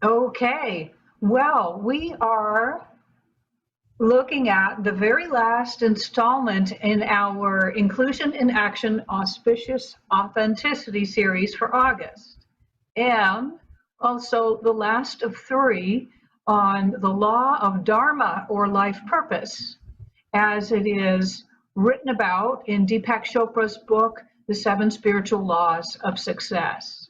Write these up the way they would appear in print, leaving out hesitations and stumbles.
Okay, well, we are looking at the very last installment in our Inclusion in Action Auspicious Authenticity series for August, and also the last of three on the law of Dharma or life purpose, as it is written about in Deepak Chopra's book, The Seven Spiritual Laws of Success.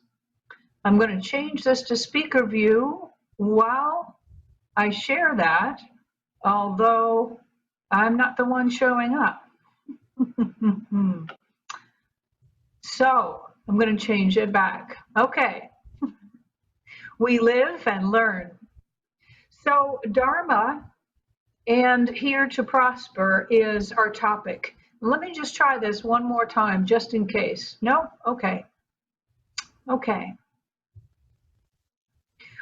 I'm going to change this to speaker view while I share that, although I'm not the one showing up. So I'm going to change it back. Okay. We live and learn. So Dharma and here to prosper is our topic. Let me just try this one more time just in case. No? Okay. Okay.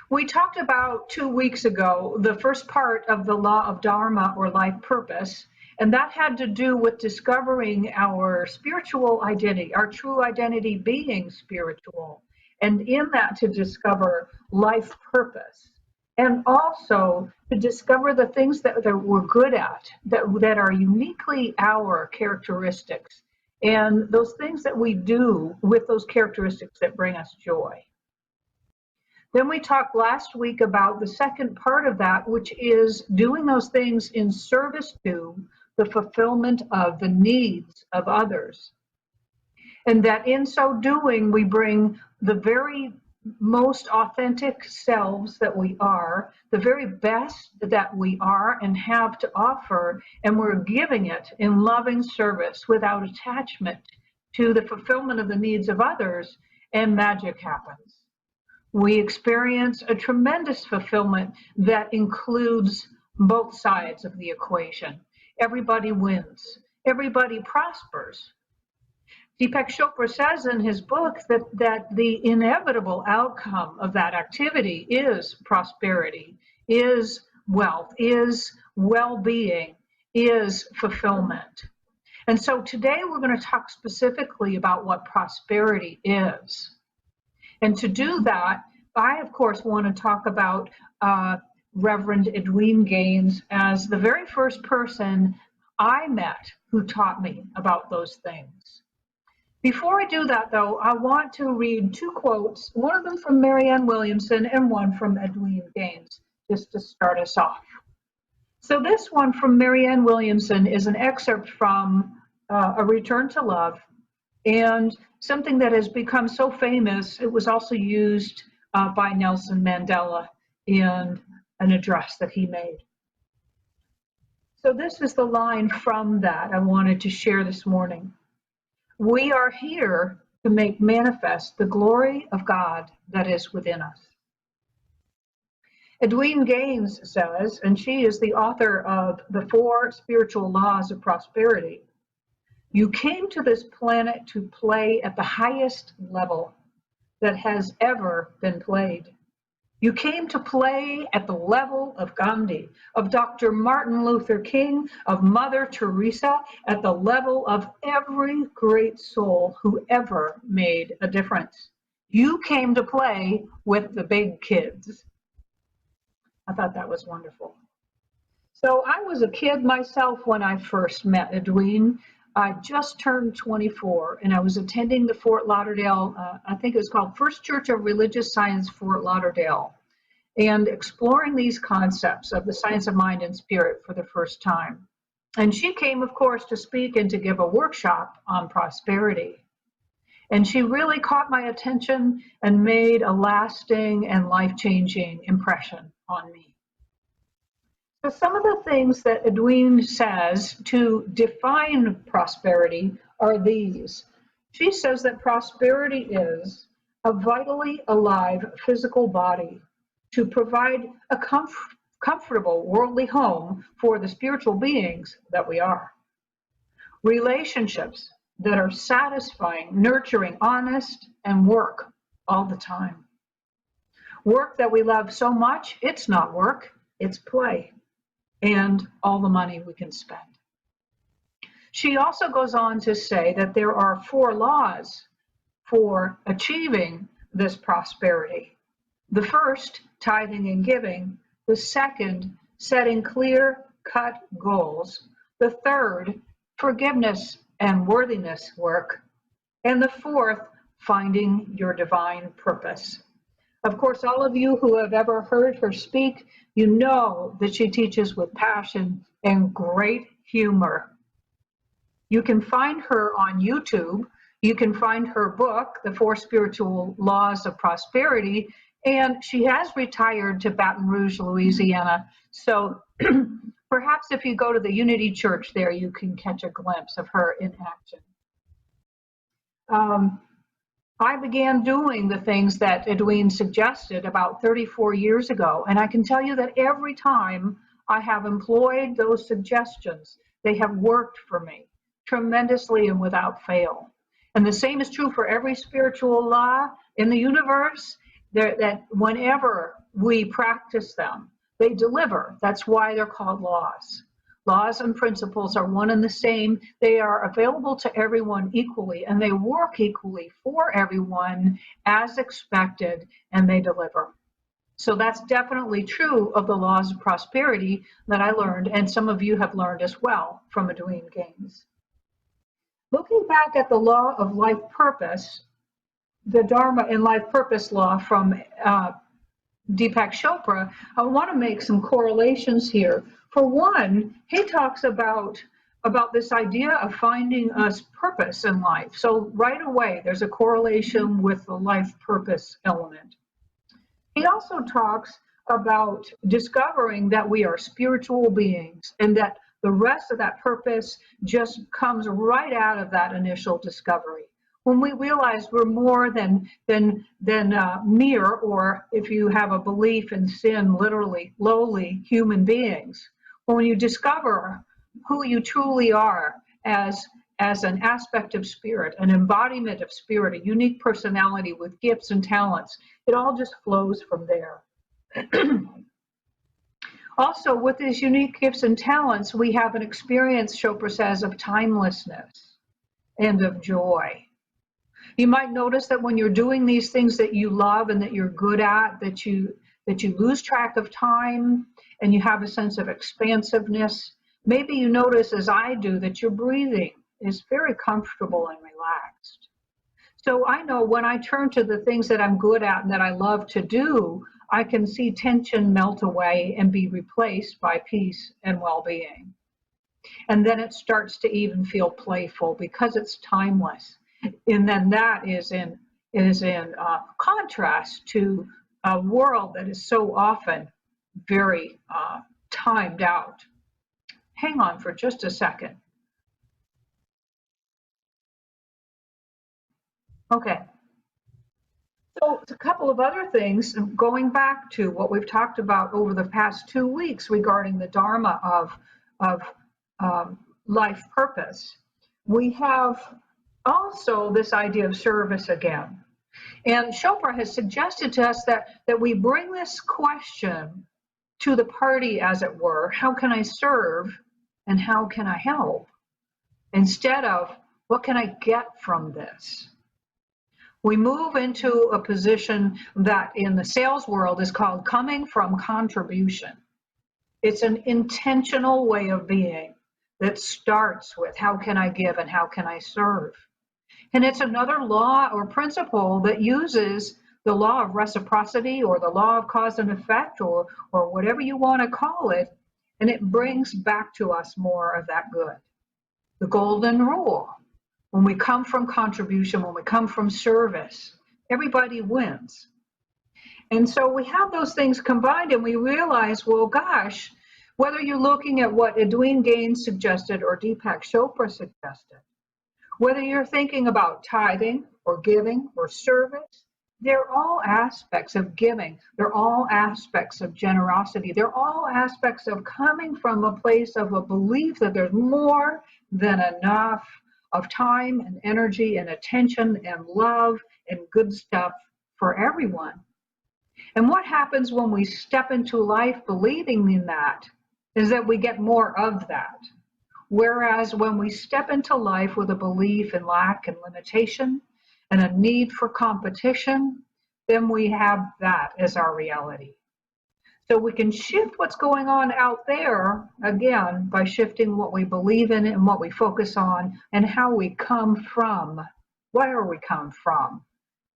We talked about 2 weeks ago the first part of the law of Dharma or life purpose, and that had to do with discovering our spiritual identity, our true identity being spiritual, and in that to discover life purpose, and also to discover the things that we're good at, that are uniquely our characteristics, and those things that we do with those characteristics that bring us joy. Then we talked last week about the second part of that, which is doing those things in service to the fulfillment of the needs of others. And that in so doing, we bring the very most authentic selves that we are, the very best that we are and have to offer, and we're giving it in loving service without attachment to the fulfillment of the needs of others, and magic happens. We experience a tremendous fulfillment that includes both sides of the equation. Everybody wins. Everybody prospers. Deepak Chopra says in his book that the inevitable outcome of that activity is prosperity, is wealth, is well-being, is fulfillment. And so today we're going to talk specifically about what prosperity is. And to do that, I, of course, want to talk about Reverend Edwene Gaines as the very first person I met who taught me about those things. Before I do that, though, I want to read two quotes, one of them from Marianne Williamson and one from Edwene Gaines, just to start us off. So this one from Marianne Williamson is an excerpt from A Return to Love, and something that has become so famous. It was also used by Nelson Mandela in an address that he made. So this is the line from that I wanted to share this morning. We are here to make manifest the glory of God that is within us. Edwene Gaines says, and she is the author of The 4 Spiritual Laws of Prosperity, you came to this planet to play at the highest level that has ever been played. You came to play at the level of Gandhi, of Dr. Martin Luther King, of Mother Teresa, at the level of every great soul who ever made a difference. You came to play with the big kids. I thought that was wonderful. So I was a kid myself when I first met Edwene. I just turned 24 and I was attending the Fort Lauderdale, I think it was called First Church of Religious Science, Fort Lauderdale, and exploring these concepts of the science of mind and spirit for the first time. And she came, of course, to speak and to give a workshop on prosperity. And she really caught my attention and made a lasting and life-changing impression on me. So some of the things that Edwene says to define prosperity are these. She says that prosperity is a vitally alive physical body to provide a comfortable worldly home for the spiritual beings that we are. Relationships that are satisfying, nurturing, honest, and work all the time. Work that we love so much, it's not work, it's play. And all the money we can spend. She also goes on to say that there are 4 laws for achieving this prosperity. The first, tithing and giving. The second, setting clear-cut goals. The third, forgiveness and worthiness work. And the fourth, finding your divine purpose. Of course, all of you who have ever heard her speak, you know that she teaches with passion and great humor. You can find her on YouTube. You can find her book, The Four Spiritual Laws of Prosperity, and she has retired to Baton Rouge, Louisiana. So perhaps if you go to the Unity Church there, you can catch a glimpse of her in action. I began doing the things that Edwene suggested about 34 years ago, and I can tell you that every time I have employed those suggestions, they have worked for me tremendously and without fail. And the same is true for every spiritual law in the universe, that whenever we practice them, they deliver. That's why they're called laws. Laws and principles are one and the same. They are available to everyone equally, and they work equally for everyone as expected, and they deliver. So that's definitely true of the laws of prosperity that I learned, and some of you have learned as well from Edwene Gaines. Looking back at the law of life purpose, the Dharma and life purpose law from Deepak Chopra, I want to make some correlations here. For one, he talks about this idea of finding us purpose in life. So right away, there's a correlation with the life purpose element. He also talks about discovering that we are spiritual beings and that the rest of that purpose just comes right out of that initial discovery. When we realize we're more than mere, or if you have a belief in sin, literally lowly human beings. When you discover who you truly are as an aspect of spirit, an embodiment of spirit, a unique personality with gifts and talents, it all just flows from there. Also, with these unique gifts and talents, we have an experience, Chopra says, of timelessness and of joy. You might notice that when you're doing these things that you love and that you're good at, that you lose track of time and you have a sense of expansiveness. Maybe you notice, as I do, that your breathing is very comfortable and relaxed. So I know when I turn to the things that I'm good at and that I love to do, I can see tension melt away and be replaced by peace and well-being. And then it starts to even feel playful because it's timeless. And then that is in contrast to a world that is so often very timed out. Hang on for just a second. Okay. So a couple of other things, going back to what we've talked about over the past 2 weeks regarding the Dharma of life purpose. We have also this idea of service again. And Chopra has suggested to us that we bring this question to the party, as it were. How can I serve and how can I help? Instead of, what can I get from this? We move into a position that in the sales world is called coming from contribution. It's an intentional way of being that starts with how can I give and how can I serve? And it's another law or principle that uses the law of reciprocity or the law of cause and effect or whatever you want to call it, and it brings back to us more of that good. The golden rule. When we come from contribution, when we come from service, everybody wins. And so we have those things combined and we realize, well, gosh, whether you're looking at what Edwene Gaines suggested or Deepak Chopra suggested, whether you're thinking about tithing or giving or service, they're all aspects of giving. They're all aspects of generosity. They're all aspects of coming from a place of a belief that there's more than enough of time and energy and attention and love and good stuff for everyone. And what happens when we step into life believing in that is that we get more of that. Whereas when we step into life with a belief in lack and limitation and a need for competition, then we have that as our reality. So we can shift what's going on out there, again, by shifting what we believe in and what we focus on and how we come from, where we come from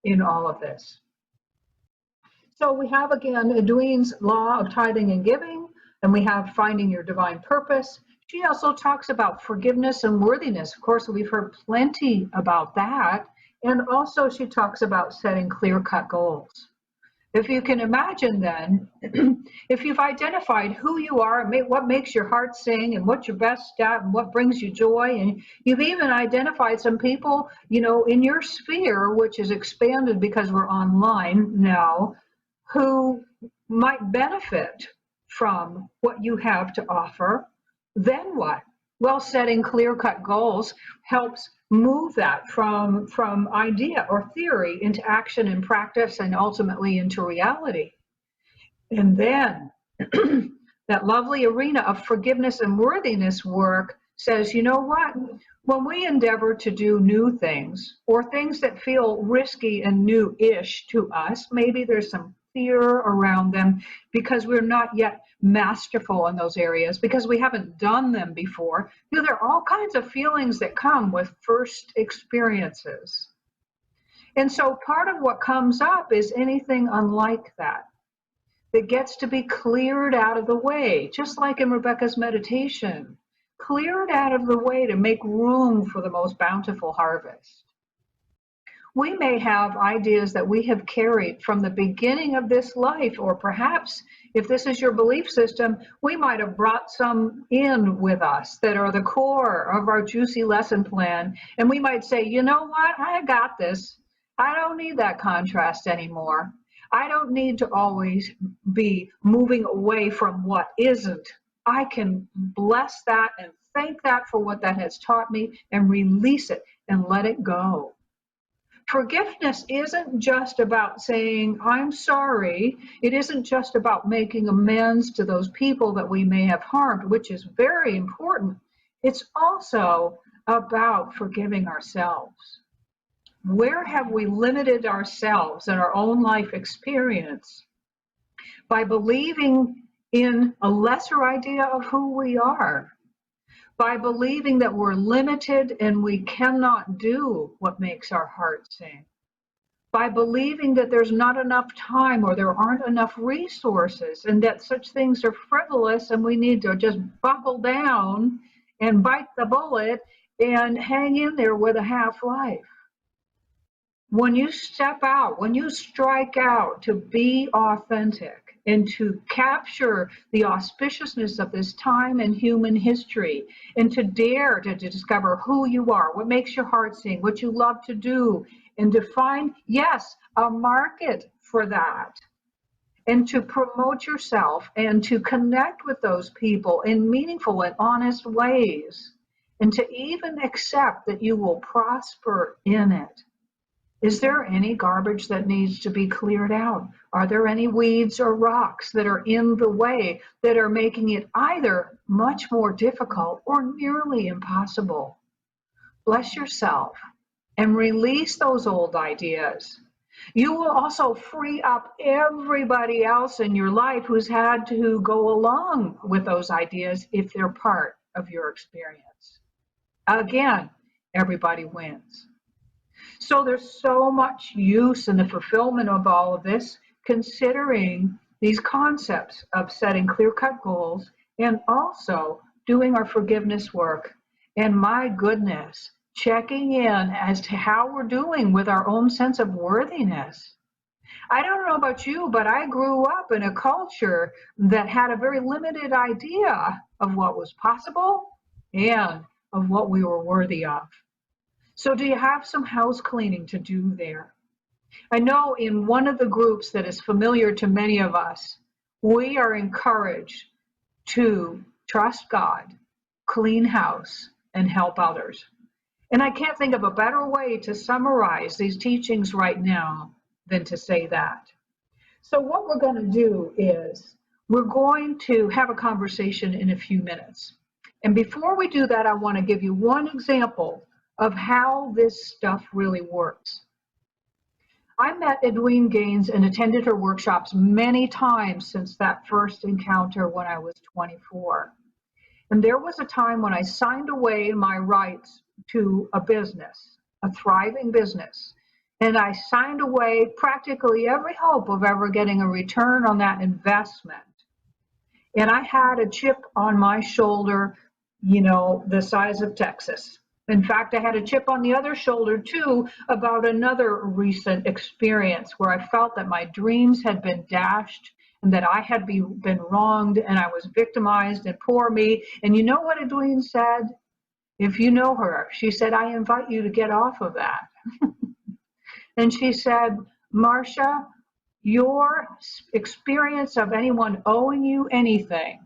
in all of this. So we have, again, Edwine's law of tithing and giving, and we have finding your divine purpose. She also talks about forgiveness and worthiness. Of course, we've heard plenty about that. And also she talks about setting clear-cut goals. If you can imagine then, if you've identified who you are, what makes your heart sing and what you're best at and what brings you joy, and you've even identified some people, in your sphere, which is expanded because we're online now, who might benefit from what you have to offer, then what? Well, setting clear-cut goals helps move that from idea or theory into action and practice and ultimately into reality. And then that lovely arena of forgiveness and worthiness work says, you know what? When we endeavor to do new things or things that feel risky and new-ish to us, maybe there's some fear around them because we're not yet masterful in those areas, because we haven't done them before. There are all kinds of feelings that come with first experiences. And so part of what comes up is anything unlike that gets to be cleared out of the way, just like in Rebecca's meditation, cleared out of the way to make room for the most bountiful harvest. We may have ideas that we have carried from the beginning of this life, or perhaps if this is your belief system, we might have brought some in with us that are the core of our juicy lesson plan. And we might say, you know what, I got this. I don't need that contrast anymore. I don't need to always be moving away from what isn't. I can bless that and thank that for what that has taught me and release it and let it go. Forgiveness isn't just about saying, I'm sorry. It isn't just about making amends to those people that we may have harmed, which is very important. It's also about forgiving ourselves. Where have we limited ourselves in our own life experience by believing in a lesser idea of who we are? By believing that we're limited and we cannot do what makes our heart sing. By believing that there's not enough time or there aren't enough resources and that such things are frivolous and we need to just buckle down and bite the bullet and hang in there with a half life. When you step out, when you strike out to be authentic, and to capture the auspiciousness of this time in human history, and to dare to discover who you are, what makes your heart sing, what you love to do, and to find, yes, a market for that, and to promote yourself and to connect with those people in meaningful and honest ways, and to even accept that you will prosper in it. Is there any garbage that needs to be cleared out? Are there any weeds or rocks that are in the way that are making it either much more difficult or nearly impossible? Bless yourself and release those old ideas. You will also free up everybody else in your life who's had to go along with those ideas if they're part of your experience. Again, everybody wins. So there's so much use in the fulfillment of all of this, considering these concepts of setting clear-cut goals and also doing our forgiveness work. And my goodness, checking in as to how we're doing with our own sense of worthiness. I don't know about you, but I grew up in a culture that had a very limited idea of what was possible and of what we were worthy of. So do you have some house cleaning to do there? I know in one of the groups that is familiar to many of us, we are encouraged to trust God, clean house, and help others. And I can't think of a better way to summarize these teachings right now than to say that. So what we're going to do is we're going to have a conversation in a few minutes. And before we do that, I want to give you one example of how this stuff really works. I met Edwene Gaines and attended her workshops many times since that first encounter when I was 24. And there was a time when I signed away my rights to a business, a thriving business. And I signed away practically every hope of ever getting a return on that investment. And I had a chip on my shoulder, the size of Texas. In fact, I had a chip on the other shoulder too about another recent experience where I felt that my dreams had been dashed and that I had been wronged and I was victimized and poor me. And you know what Edwene said? If you know her, she said, I invite you to get off of that. And she said, Marcia, your experience of anyone owing you anything,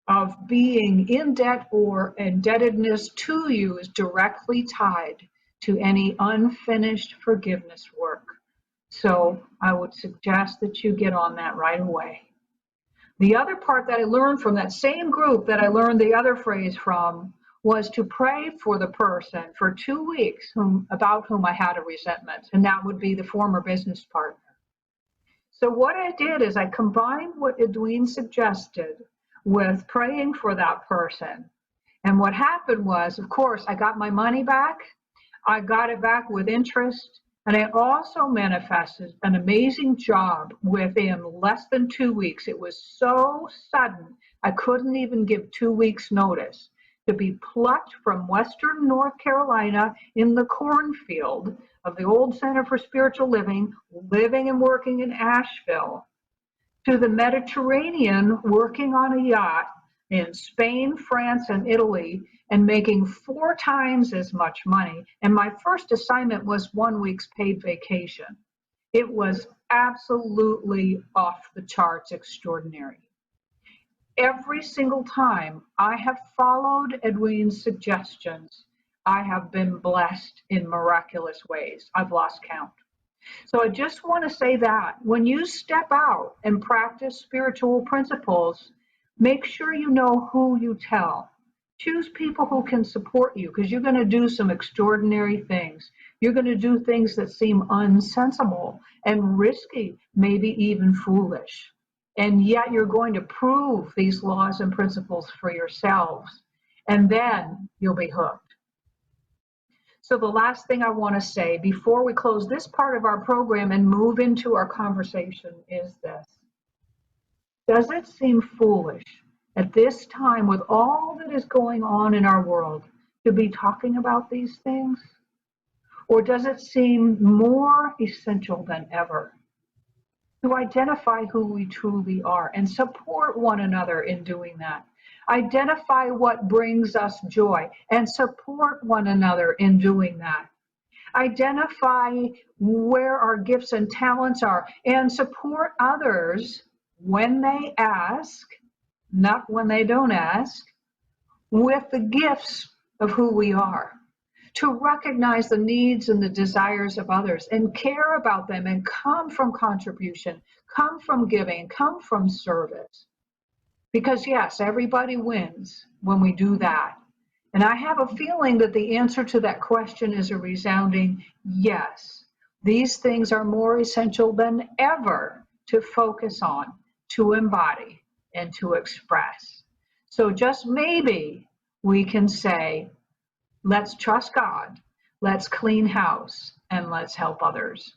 of being in debt or indebtedness to you, is directly tied to any unfinished forgiveness work. So I would suggest that you get on that right away. The other part that I learned from that same group that I learned the other phrase from was to pray for the person for 2 weeks about whom I had a resentment, and that would be the former business partner. So what I did is I combined what Edwene suggested with praying for that person. And what happened was, of course, I got my money back. I got it back with interest. And I also manifested an amazing job within less than 2 weeks. It was so sudden, I couldn't even give 2 weeks notice. To be plucked from Western North Carolina in the cornfield of the old Center for Spiritual Living, living and working in Asheville, to the Mediterranean, working on a yacht in Spain, France, and Italy, and making 4 times as much money. And my first assignment was 1 week's paid vacation. It was absolutely off the charts extraordinary. Every single time I have followed Edwene's suggestions, I have been blessed in miraculous ways. I've lost count. So I just want to say that when you step out and practice spiritual principles, make sure you know who you tell. Choose people who can support you, because you're going to do some extraordinary things. You're going to do things that seem unsensible and risky, maybe even foolish. And yet you're going to prove these laws and principles for yourselves. And then you'll be hooked. So the last thing I want to say before we close this part of our program and move into our conversation is this. Does it seem foolish at this time, with all that is going on in our world, to be talking about these things? Or does it seem more essential than ever to identify who we truly are and support one another in doing that? Identify what brings us joy and support one another in doing that. Identify where our gifts and talents are and support others when they ask, not when they don't ask, with the gifts of who we are. To recognize the needs and the desires of others and care about them and come from contribution, come from giving, come from service. Because yes, everybody wins when we do that. And I have a feeling that the answer to that question is a resounding yes. These things are more essential than ever to focus on, to embody, and to express. So just maybe we can say, let's trust God, let's clean house, and let's help others.